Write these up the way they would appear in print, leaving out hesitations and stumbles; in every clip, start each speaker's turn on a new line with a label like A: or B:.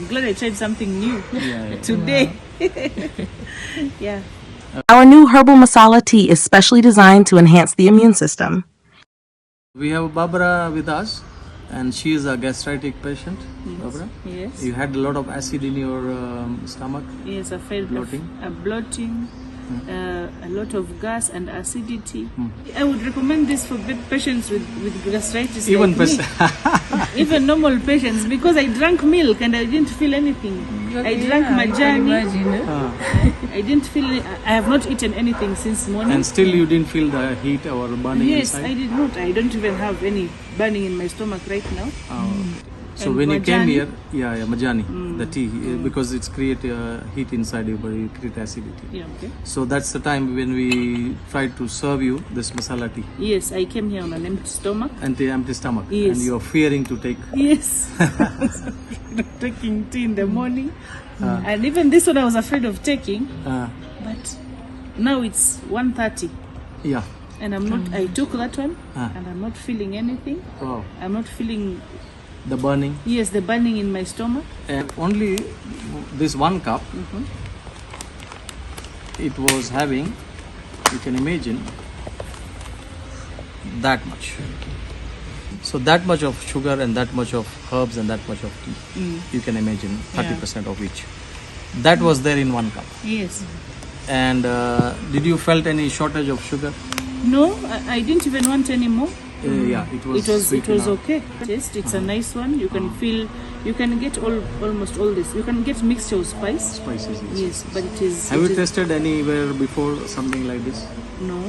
A: I'm glad I tried something new today. Yeah.
B: Our new herbal masala tea is specially designed to enhance the immune system.
C: We have Barbara with us, and she is a gastritic patient.
A: Yes.
C: Barbara,
A: Yes.
C: you had a lot of acid in your stomach.
A: Yes, I felt bloating, a lot of gas and acidity. I would recommend this for patients with gastritis.
C: Even
A: like even normal patients, because I drank milk and I didn't feel anything. I drank majani. I didn't feel. I have not eaten anything since morning.
C: And still you didn't feel the heat or burning
A: Yes,
C: inside?
A: I did not. I don't even have any burning in my stomach right now.
C: So
A: And
C: when you came
A: majani?
C: here, majani, the tea, because it's create heat inside your body, create acidity.
A: Yeah, okay.
C: So that's the time when we tried to serve you this masala tea.
A: Yes, I came here on an empty stomach.
C: Empty stomach.
A: Yes.
C: And you're fearing to take.
A: Yes. Taking tea in the morning. And even this one I was afraid of taking. But now it's 1:30.
C: Yeah.
A: And I'm not, I took that one and I'm not feeling anything.
C: Wow.
A: I'm not feeling,
C: The burning.
A: yes, the burning in my stomach.
C: And only this 1 cup, it was having, you can imagine, that much. So that much of sugar and that much of herbs and that much of tea. You can imagine 30% of each. That was there in 1 cup.
A: Yes.
C: And did you felt any shortage of sugar?
A: No, I didn't even want any more.
C: Yeah, it was.
A: It
C: sweet
A: was
C: enough.
A: okay. Taste, it's a nice one. You can feel, you can get almost all this. You can get mixture of spice.
C: Spices.
A: Yes, but it is.
C: Have
A: it
C: you
A: is-
C: tested anywhere before something like this?
A: No.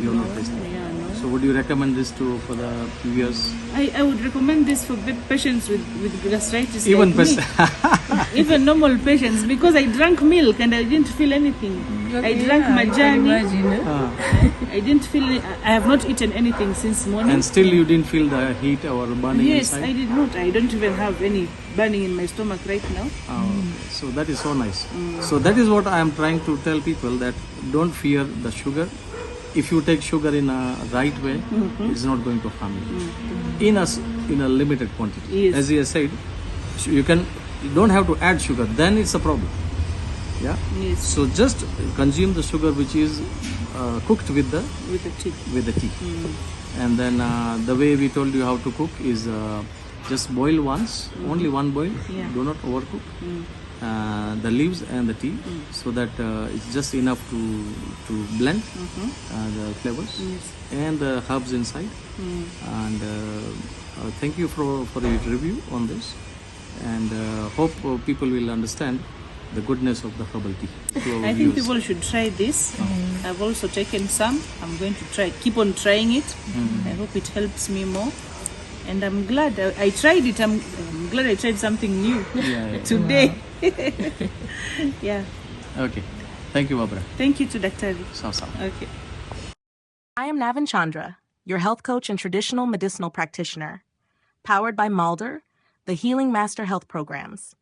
C: You have not tasted.
A: Yeah, no.
C: So would you recommend this to for the viewers?
A: I would recommend this for patients with gastritis.
C: Even
A: like me. Even normal patients, because I drank milk and I didn't feel anything. I drank majani. I didn't feel. I have not eaten anything since morning.
C: And still you didn't feel the heat or burning
A: Yes,
C: inside?
A: I did not. I don't even have any burning in my stomach right now.
C: So that is so nice. So that is what I am trying to tell people, that don't fear the sugar. If you take sugar in a right way, it's not going to harm you. In a limited quantity.
A: Yes.
C: As he has said, you don't have to add sugar. Then it's a problem. Yeah.
A: Yes,
C: So just consume the sugar which is cooked with the
A: with the tea.
C: And then the way we told you how to cook is just boil once, only one boil.
A: Yeah.
C: Do not overcook the leaves and the tea, so that it's just enough to blend the flavors and the herbs inside. And thank you for your review on this, and hope people will understand the goodness of the herbal tea.
A: I think people should try this. I've also taken some. I'm going to keep on trying it. I hope it helps me more. And I'm glad I tried it. I'm glad I tried something new today. Yeah.
C: Okay. Thank you, Barbara.
A: Thank you to Dr.
C: Sawa.
A: Okay.
B: I am Navin Chandra, your health coach and traditional medicinal practitioner, powered by Malder, the Healing Master Health Programs.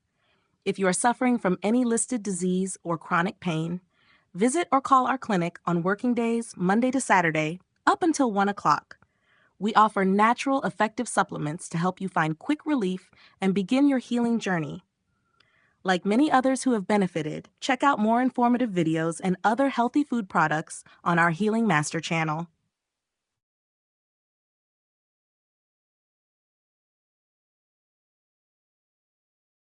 B: If you are suffering from any listed disease or chronic pain, visit or call our clinic on working days, Monday to Saturday, up until 1 o'clock. We offer natural, effective supplements to help you find quick relief and begin your healing journey. Like many others who have benefited, check out more informative videos and other healthy food products on our Healing Master channel.